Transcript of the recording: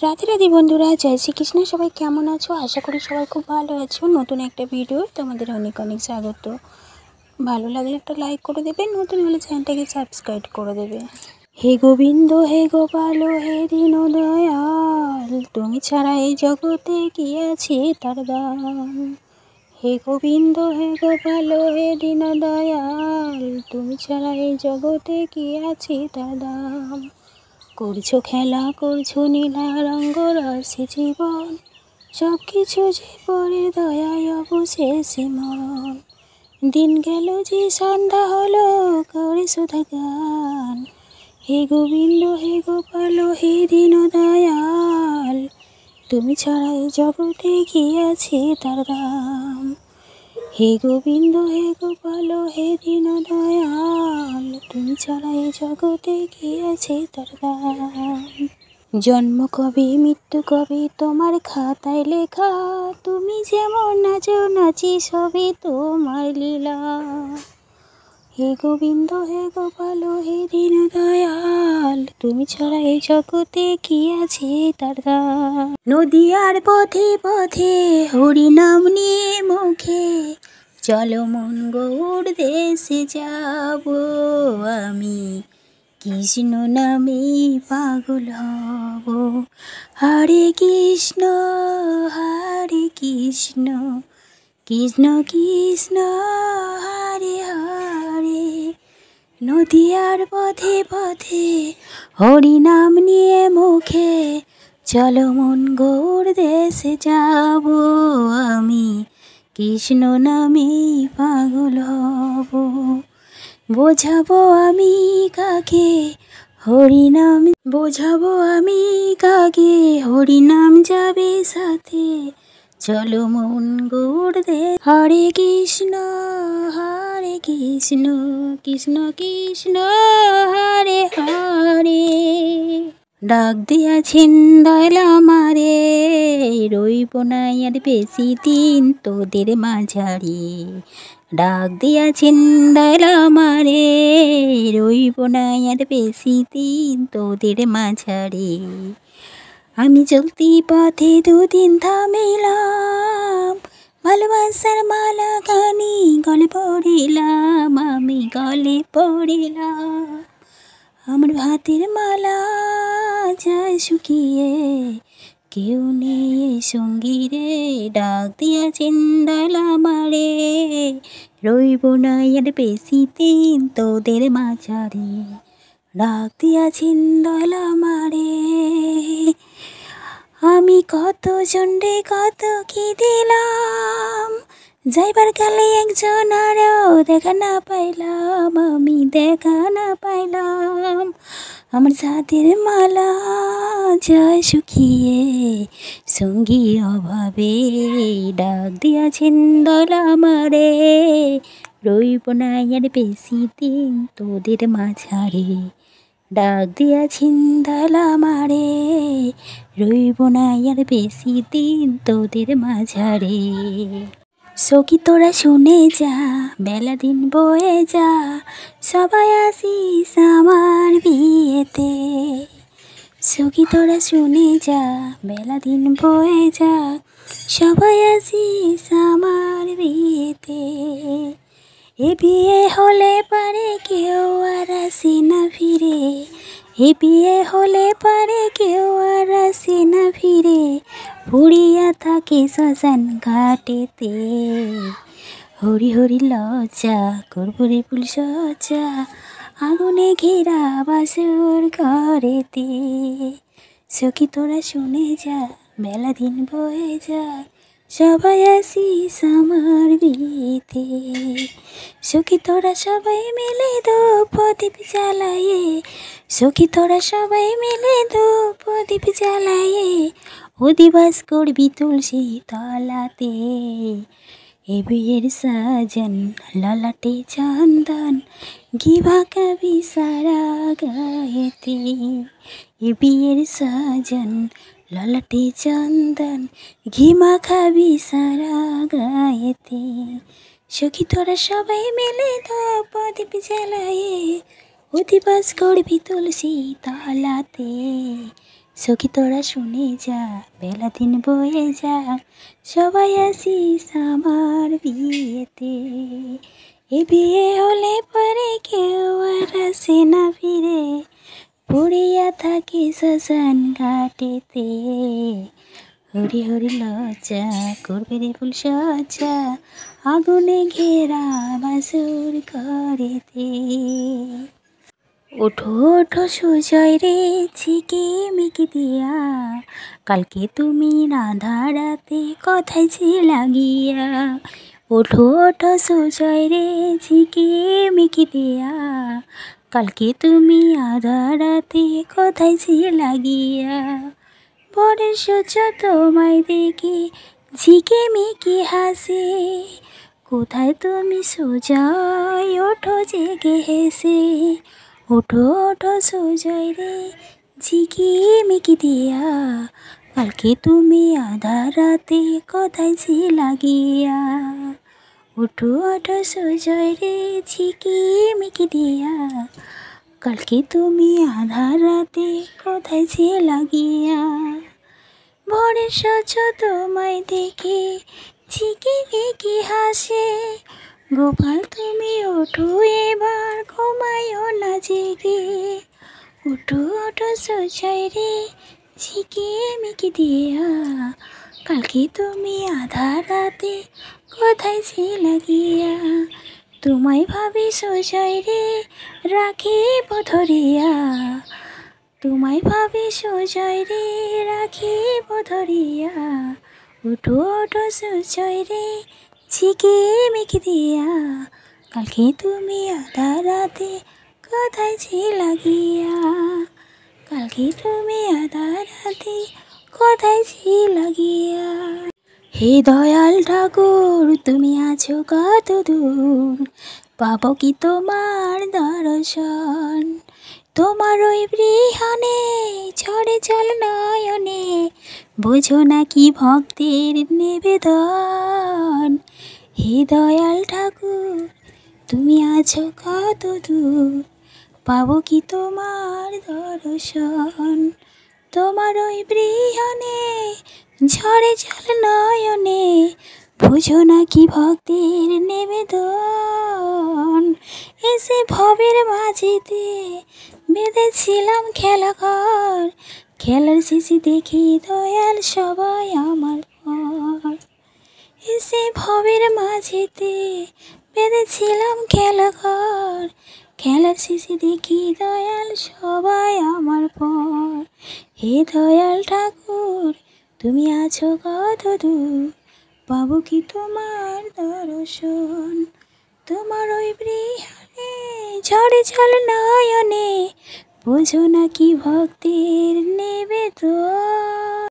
রাধে রাধে বন্ধুরা, জয় শ্রীকৃষ্ণ। সবাই কেমন আছো? আশা করি সবাই খুব ভালো আছো। নতুন একটা ভিডিও তোমাদের অনেক অনেক স্বাগত। ভালো লাগলে একটা লাইক করে দেবে, নতুন হলে চ্যানেলটাকে সাবস্ক্রাইব করে দেবে। হে গোবিন্দ, হে গোপাল, হে দীন দয়াল, তুমি ছাড়া এই জগতে কি আছে তার দাম। হে গোবিন্দ, হে গোপাল, হে দীন দয়াল, তুমি ছাড়া এই জগতে কি আছে তার দাম। করছো খেলা, করছো নীলা রঙ্গ রসে জীবন, সব কিছু যে পরে দয়ায় অবশেষে মরণ। দিন গেল যে সন্ধ্যা হলো, করে সুধা গান। হে গোবিন্দ, হে গোপাল, হে দীন দয়াল, তুমি ছাড়া এই জগতে কি আছে তার দাম। হে গোবিন্দ, হে গোপাল, হে দীন দয়াল, তুমি ছাড়া এই জগতে কি আছে তার দাম। জন্ম কবে, মৃত্যু কবে, তোমার খাতায় লেখা। তুমি যেমন নাচো নাচি, সবে তোমার লীলা। হে গোবিন্দ, হে গোপাল, হে দীন দয়াল, তুমি ছাড়া এই জগতে কি আছে তার দাম। নদীয়ার পথে পথে হরিনাম নিয়ে মুখে, চলো মন গৌড় দেশে যাব আমি, কৃষ্ণ নামে পাগল হব। হরে কৃষ্ণ, হরে কৃষ্ণ, কৃষ্ণ কৃষ্ণ, হরে হরে। নদীয়ার পথে পথে হরিনাম নিয়ে মুখে, চলো মন গৌড় দেশে যাব আমি, কৃষ্ণ নামে পাগল হব। বোঝাবো আমি কাকে হরিনাম, বোঝাবো আমি কাকে হরিনাম যাবে সাথে, চলো মন গৌড় দে। হরে কৃষ্ণ, হরে কৃষ্ণ, কৃষ্ণ কৃষ্ণ, হরে হরে। ডাক দিয়াছেন দয়াল আমারে, রইব না আর বেশি দিন তোদের মাঝারে। ডাক দিয়াছেন দয়াল আমারে, রইব না আর বেশি দিন তোদের মাঝারে। আমি চলতি পথে দুদিন থামিলাম, ভালোবাসার মালা খানি গলে পড়িলাম, আমি গলে পড়িলাম। আমার ভাতের মালা যায় শুকিয়ে, কেউ নেই সঙ্গী রে। ডাক দিয়াছেন দয়াল আমারে, রইব না আর বেশি দিন তোদের মাঝারে। ডাক দিয়াছেন দয়াল আমারে। আমি কত জন্ডে কত কি দিলাম, যাইবার কালে একজন আরও দেখা না পাইলাম, আমি দেখা না পাইলাম। আমার জাতের মালা যায় শুকিয়ে, সঙ্গী অভাবে। ডাক দিয়াছেন দয়াল আমারে, রইব না আর বেশি দিন তোদের মাঝারে। ডাক দিয়াছেন দয়াল আমারে, রইব না আর বেশি দিন তোদের মাঝারে। সখী তোরা শুনে যা, বেলা দিন বয়ে যা, সবাই আসিস আমার বিয়েতে। সখী তোরা শুনে যা, বেলা দিন বয়ে যা, সবাই আসিস আমার বিয়েতে। এ বিয়ে হলে পারে কেউ আর আসে না ফিরে, এ বিয়ে হলে পারে কেউ আর আসে না ফিরে, পুড়িয়া থাকে শ্মশান ঘাটেতে। হরি হরি লজ্জা করবরে ফুল সজ্জা, আগুনে ঘেরা বাসর ঘরেতে। সখী তোরা শুনে যা, বেলা দিন বয়ে যা, সবাই আসিস আমার বিয়েতে। সখী তোরা সবাই মিলে ধূপ প্রদীপ জ্বালায়ে, সখী তোরা সবাই মিলে ধূপ প্রদীপ জ্বালায়ে, অধিবাস করবি তুলসী তলাতে। এ বিয়ের সাজন ললাটে চন্দন, ঘি মাখাবি সারা গায়েতে। এ বিয়ের সাজন ললাটে চন্দন, ঘি মাখাবি সারা গায়েতে। সখী তোরা সবাই মিলে ধূপ প্রদীপ জ্বালায়ে, অধিবাস করবি তুলসী তলাতে। সখী তোরা শুনে যা, বেলা দিন বয়ে যা, সবাই আসিস আমার বিয়েতে। এ বিয়ে হলে পরে কেউ আর আসে না ফিরে, পড়িয়া থাকে শ্মশান ঘাটেতে। হরি হরি লজ্জা করবে রে ফুল সজ্জা, আগুনে ঘেরা বাসুর ঘরেতে। ওঠো ওঠো সুজয় রে ঝিকে মিকি দিয়া, কালকে তুমি রাধা রাতে কথায় লাগিয়া। ওঠো ওঠো সুজয় রে ঝিকে মিকি দিয়া, কালকে তুমি আধা রাতে কথায় লাগিয়া। বরের সূর্য তোমায় দেখে ঝিকে মিকি হাসে, কোথায় তুমি সুজয় ওঠো জেগে হেসে। ওঠো ওঠো সুজয় রে ঝিকি মিকি দিয়া, কালকে তুমি আধা রাতে কোথায় লাগিয়া। ওঠো ওঠো সুজয় রে ঝিকি মিকি দিয়া, কালকে তুমি আধা রাতে কোথায় লাগিয়া। ভোরের সূর্য তোমায় দেখে ঝিকি মিকি হাসে, গোপাল তুমি ওঠো এবার ঘুমায়ও না জেগে। ওঠো ওঠো সুজয় রে ঝিকি মিকি দিয়া, কালকে তুমি আধা রাতে কোথায় লাগিয়া। তোমায় ভাবি সুজয় রে রাখি ধরিয়া, তোমায় ভাবি সুজয় রে রাখি ধরিয়া। ওঠো ওঠো সুজয় রে ঝিকি মিকি দিয়া, কালকে তুমি আধা রাতে কোথায় লাগিয়া। কালকে তুমি আধা রাতে কোথায় লাগিয়া। হে দয়াল ঠাকুর তুমি আছো কত দূর, পাবো কি তোমার দর্শন। তোমার ওই বৃহনে ঝরে জল নয়নে, বোঝো না কি ভক্তের নিবেদন। হে দয়াল ঠাকুর তুমি আছো কত দূর, পাবো কি তোমার দর্শন। তোমার ওই বৃহনে ঝরে জল নয়নে, বোঝো না কি ভক্তের নিবেদন। এসে ভবের মাঝেতে বেঁধেছিলাম খেলা ঘর, খেলার শেষে দেখি দয়াল সবাই আমার পর। এসে ভবের মাঝেতে বেঁধেছিলাম খেলা ঘর, খেলার শেষে দেখি দয়াল সবাই আমার পর। হে দয়াল ঠাকুর তুমি আছো কত দূর, পাবো কি তোমার দর্শন। তোমার ওই বৃহনে ঝড়ে জল নয়নে, বোঝো না কি ভক্তের নিবেদন।